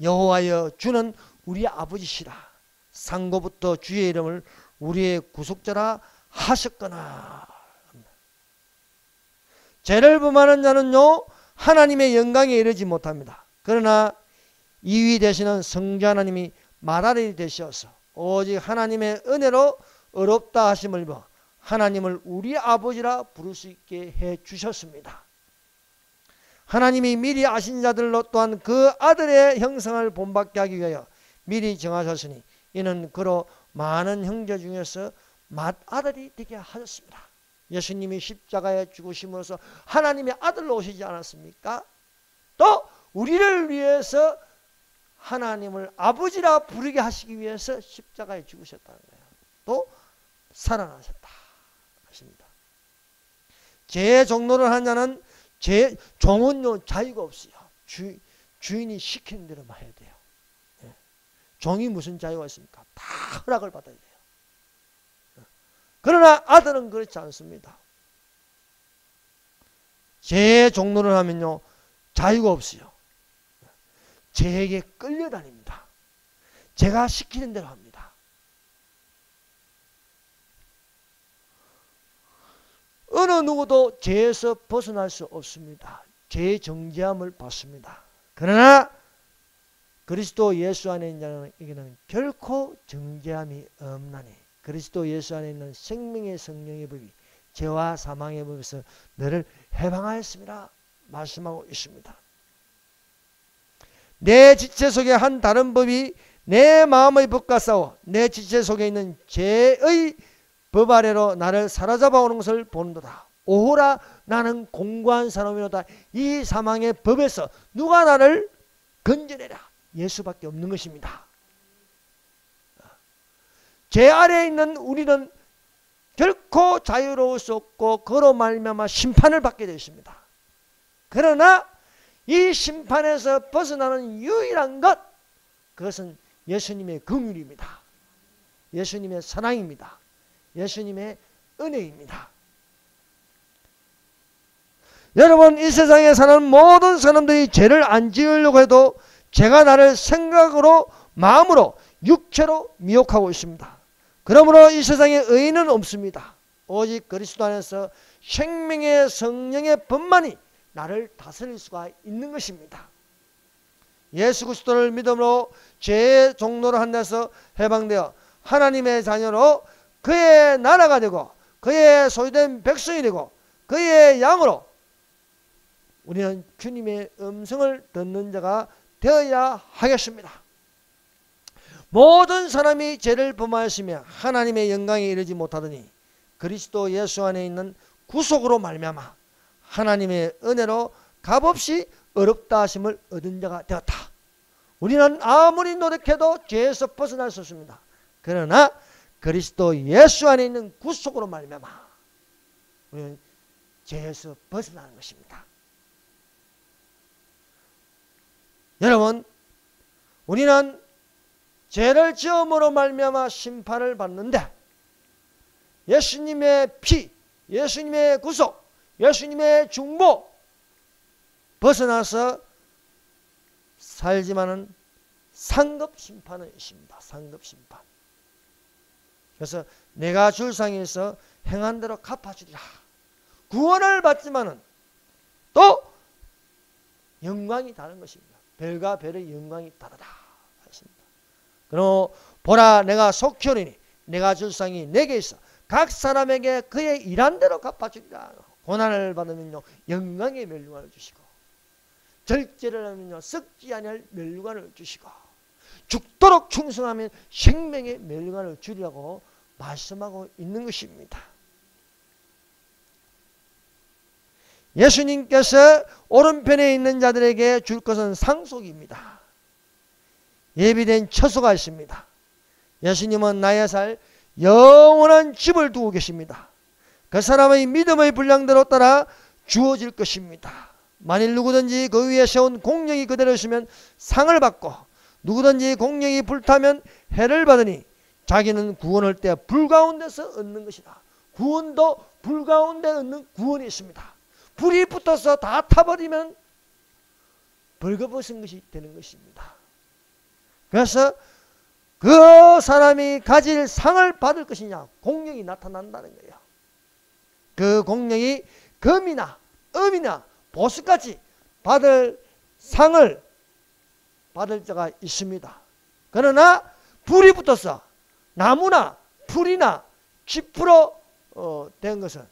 여호와여 주는 우리 아버지시라. 상고부터 주의 이름을 우리의 구속자라 하셨거나. 죄를 범하는 자는요 하나님의 영광에 이르지 못합니다. 그러나 이위 되시는 성자 하나님이 말하리 되셔서 오직 하나님의 은혜로 어렵다 하심을 입어 하나님을 우리 아버지라 부를 수 있게 해 주셨습니다. 하나님이 미리 아신 자들로 또한 그 아들의 형상을 본받게 하기 위하여 미리 정하셨으니 이는 그로 많은 형제 중에서 맏아들이 되게 하셨습니다. 예수님이 십자가에 죽으심으로써 하나님의 아들로 오시지 않았습니까? 또 우리를 위해서 하나님을 아버지라 부르게 하시기 위해서 십자가에 죽으셨다는 거예요. 또 살아나셨다 하십니다. 죄의 종로를 하는 자는 종은요 자유가 없어요. 주인이 시키는 대로만 해야 돼요. 예. 종이 무슨 자유가 있습니까? 다 허락을 받아야 돼요. 그러나 아들은 그렇지 않습니다. 죄의 종로를 하면요 자유가 없어요. 죄에게 끌려다닙니다. 제가 시키는 대로 합니다. 어느 누구도 죄에서 벗어날 수 없습니다. 죄의 정죄함을 받습니다. 그러나 그리스도 예수 안에 있는 자에게는 결코 정죄함이 없나니 그리스도 예수 안에 있는 생명의 성령의 법이 죄와 사망의 법에서 너를 해방하였습니다. 말씀하고 있습니다. 내 지체 속에 한 다른 법이 내 마음의 법과 싸워 내 지체 속에 있는 죄의 법 아래로 나를 사로잡아 오는 것을 보는도다. 오호라 나는 공고한 사람이로다. 이 사망의 법에서 누가 나를 건져내라. 예수밖에 없는 것입니다. 죄 아래에 있는 우리는 결코 자유로울 수 없고 그로 말미암아 심판을 받게 되어 있습니다. 그러나 이 심판에서 벗어나는 유일한 것, 그것은 예수님의 긍휼입니다. 예수님의 사랑입니다. 예수님의 은혜입니다. 여러분, 이 세상에 사는 모든 사람들이 죄를 안 지으려고 해도 죄가 나를 생각으로, 마음으로, 육체로 미혹하고 있습니다. 그러므로 이 세상에 의인은 없습니다. 오직 그리스도 안에서 생명의 성령의 법만이 나를 다스릴 수가 있는 것입니다. 예수 그리스도를 믿음으로 죄의 종로를 한 데서 해방되어 하나님의 자녀로 그의 나라가 되고 그의 소유된 백성이 되고 그의 양으로 우리는 주님의 음성을 듣는 자가 되어야 하겠습니다. 모든 사람이 죄를 범하였으며 하나님의 영광에 이르지 못하더니 그리스도 예수 안에 있는 구속으로 말미암아 하나님의 은혜로 값없이 어렵다 하심을 얻은 자가 되었다. 우리는 아무리 노력해도 죄에서 벗어날 수 없습니다. 그러나 그리스도 예수 안에 있는 구속으로 말미암아 우리는 죄에서 벗어나는 것입니다. 여러분, 우리는 죄를 지음으로 말미암아 심판을 받는데 예수님의 피, 예수님의 구속, 예수님의 중보 벗어나서 살지만은 상급 심판은 있습니다. 상급 심판. 그래서 내가 줄상에서 행한 대로 갚아주리라. 구원을 받지만은 또 영광이 다른 것입니다. 별과 별의 영광이 다르다 하십니다. 그럼 보라 내가 속히 오리니 내가 줄상이 내게 있어 각 사람에게 그의 일한 대로 갚아주리라. 고난을 받으면요 영광의 멸류관을 주시고 절제를 하면요 썩지 아니할 멸류관을 주시고 죽도록 충성하면 생명의 멸류관을 주리라고 말씀하고 있는 것입니다. 예수님께서 오른편에 있는 자들에게 줄 것은 상속입니다. 예비된 처소가 있습니다. 예수님은 나의 살 영원한 집을 두고 계십니다. 그 사람의 믿음의 분량대로 따라 주어질 것입니다. 만일 누구든지 그 위에 세운 공령이 그대로 있으면 상을 받고 누구든지 공령이 불타면 해를 받으니 자기는 구원할 때 불 가운데서 얻는 것이다. 구원도 불 가운데 얻는 구원이 있습니다. 불이 붙어서 다 타버리면 벌거벗은 것이 되는 것입니다. 그래서 그 사람이 가질 상을 받을 것이냐, 공령이 나타난다는 거예요. 그 공령이 금이나 음이나 보석같이 받을 상을 받을 자가 있습니다. 그러나 불이 붙어서 나무나 풀이나 쥐프로 된 것은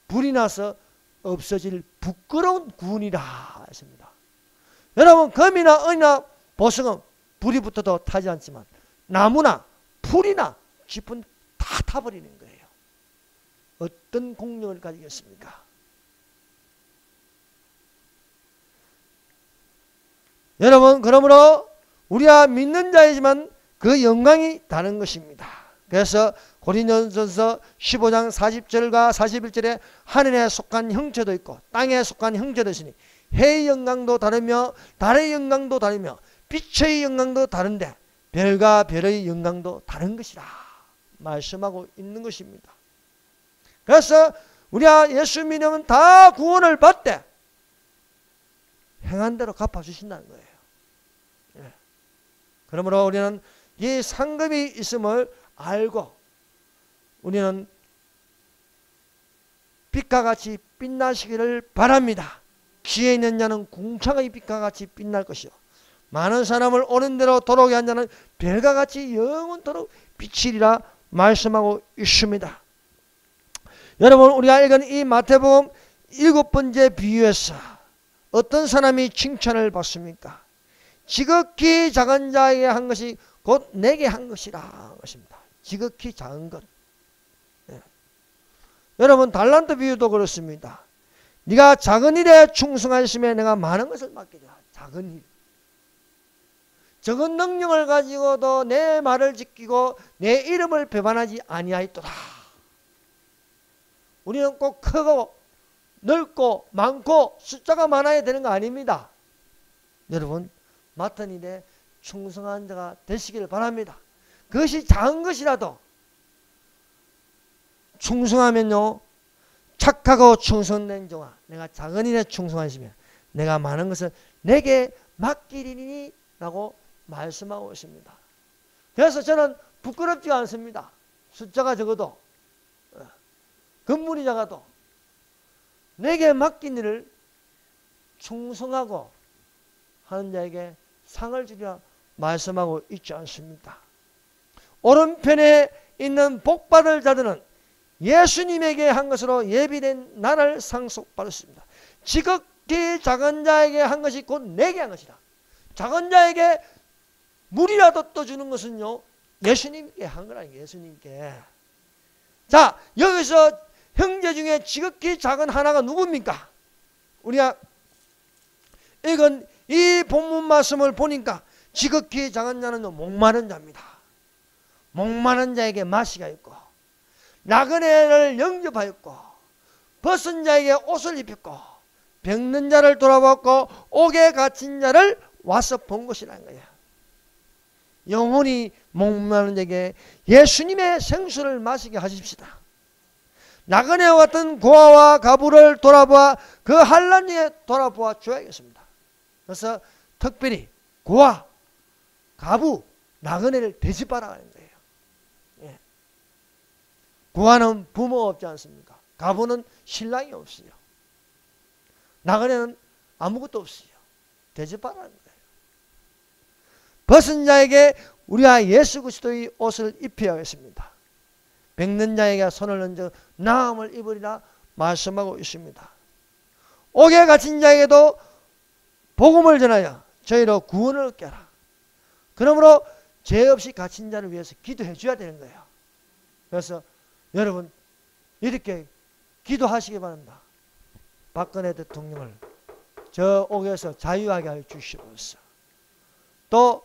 불이 나서 없어질 부끄러운 구원이라 했습니다. 여러분, 금이나 은이나 보석은 불이 붙어도 타지 않지만 나무나 풀이나 쥐프는 다 타버리는 거예요. 어떤 공력을 가지겠습니까? 여러분, 그러므로 우리가 믿는 자이지만 그 영광이 다른 것입니다. 그래서 고린도전서 15장 40절과 41절에 하늘에 속한 형체도 있고 땅에 속한 형체도 있으니 해의 영광도 다르며 달의 영광도 다르며 빛의 영광도 다른데 별과 별의 영광도 다른 것이라 말씀하고 있는 것입니다. 그래서 우리가 예수 믿으면 다 구원을 받되 행한 대로 갚아주신다는 거예요. 예. 그러므로 우리는 이 상급이 있음을 알고 우리는 빛과 같이 빛나시기를 바랍니다. 지혜 있는 자는 궁창의 빛과 같이 빛날 것이요 많은 사람을 오는 대로 돌아오게 한 자는 별과 같이 영원토록 비치리라 말씀하고 있습니다. 여러분, 우리가 읽은 이 마태복음 7번째 비유에서 어떤 사람이 칭찬을 받습니까? 지극히 작은 자에게 한 것이 곧 내게 한 것이라 것입니다. 지극히 작은 것. 예. 여러분, 달란트 비유도 그렇습니다. 네가 작은 일에 충성하시면 내가 많은 것을 맡기리라. 작은 일. 적은 능력을 가지고도 내 말을 지키고 내 이름을 배반하지 아니하였도다. 우리는 꼭 크고 넓고 많고 숫자가 많아야 되는 거 아닙니다. 여러분, 맡은 일에 충성한 자가 되시기를 바랍니다. 그것이 작은 것이라도 충성하면요, 착하고 충성된 자와 내가 작은 일에 충성하시면 내가 많은 것을 내게 맡기리니 라고 말씀하고 있습니다. 그래서 저는 부끄럽지 않습니다. 숫자가 적어도 건물이 작아도 내게 맡긴 일을 충성하고 하는 자에게 상을 주리라 말씀하고 있지 않습니까? 오른편에 있는 복받을 자들은 예수님에게 한 것으로 예비된 나를 상속받았습니다. 지극히 작은 자에게 한 것이 곧 내게 한 것이다. 작은 자에게 물이라도 떠주는 것은요, 예수님께 한 거라. 예수님께. 자, 여기서 형제 중에 지극히 작은 하나가 누굽니까? 우리가 읽은 이 본문 말씀을 보니까 지극히 작은 자는 목마른 자입니다. 목마른 자에게 마시가 있고 나그네를 영접하였고 벗은 자에게 옷을 입혔고 병든 자를 돌아봤고 옥에 갇힌 자를 와서 본 것이라는 거예요. 영혼이 목마른 자에게 예수님의 생수를 마시게 하십시다. 나그네와 같은 고아와 가부를 돌아보아 그 환난 중에 돌아보아 줘야겠습니다. 그래서 특별히 고아, 가부, 나그네를 대접하라 하는 거예요. 예. 고아는 부모가 없지 않습니까? 가부는 신랑이 없어요. 나그네는 아무것도 없어요. 대접하라는 거예요. 벗은 자에게 우리가 예수 그리스도의 옷을 입혀야겠습니다. 병든 자에게 손을 얹어 나음을 입으리라 말씀하고 있습니다. 옥에 갇힌 자에게도 복음을 전하여 저희로 구원을 얻게 하라. 그러므로 죄 없이 갇힌 자를 위해서 기도해 줘야 되는 거예요. 그래서 여러분 이렇게 기도하시기 바랍니다. 박근혜 대통령을 저 옥에서 자유하게 하여 주시옵소서. 또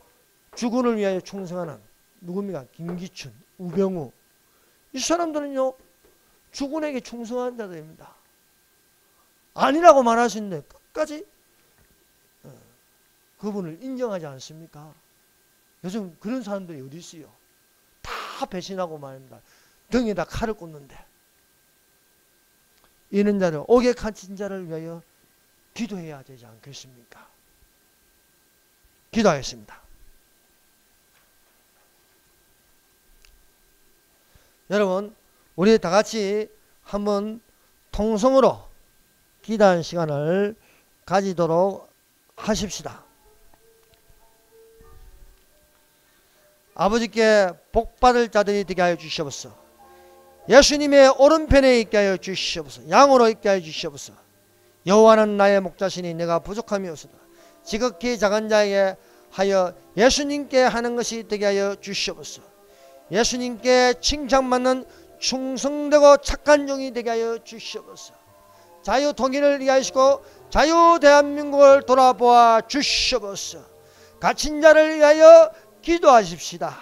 주군을 위하여 충성하는 누굽니까? 김기춘, 우병우 이 사람들은요 주군에게 충성한 자들입니다. 아니라고 말하시는데 끝까지 그분을 인정하지 않습니까? 요즘 그런 사람들이 어디 있어요? 다 배신하고 말입니다. 등에다 칼을 꽂는데. 이런 자를, 옥에 갇힌 자를 위하여 기도해야 되지 않겠습니까? 기도하겠습니다. 여러분, 우리 다 같이 한번 통성으로 기도하는 시간을 가지도록 하십시다. 아버지께 복받을 자들이 되게 하여 주시옵소서. 예수님의 오른편에 있게 하여 주시옵소서. 양으로 있게 하여 주시옵소서. 여호와는 나의 목자시니 내가 부족함이 없으다. 지극히 작은 자에게 하여 예수님께 하는 것이 되게 하여 주시옵소서. 예수님께 칭찬받는 충성되고 착한 종이 되게 하여 주시옵소서. 자유 통일을 위하시고 자유 대한민국을 돌아보아 주시옵소서. 갇힌 자를 위하여 기도하십시다.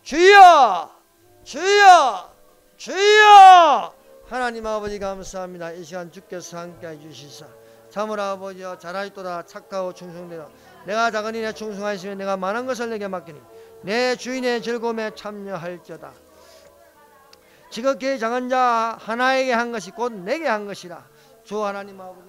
주여, 주여, 주여. 하나님 아버지 감사합니다. 이 시간 주께서 함께해 주시사 참으로 아버지여 잘하였도다. 착하고 충성되라. 내가 작으니 내 충성하시면 내가 많은 것을 내게 맡기니 내 주인의 즐거움에 참여할지어다. 지극히 작은 자 하나에게 한 것이 곧 내게 한 것이라. 주 하나님 아버지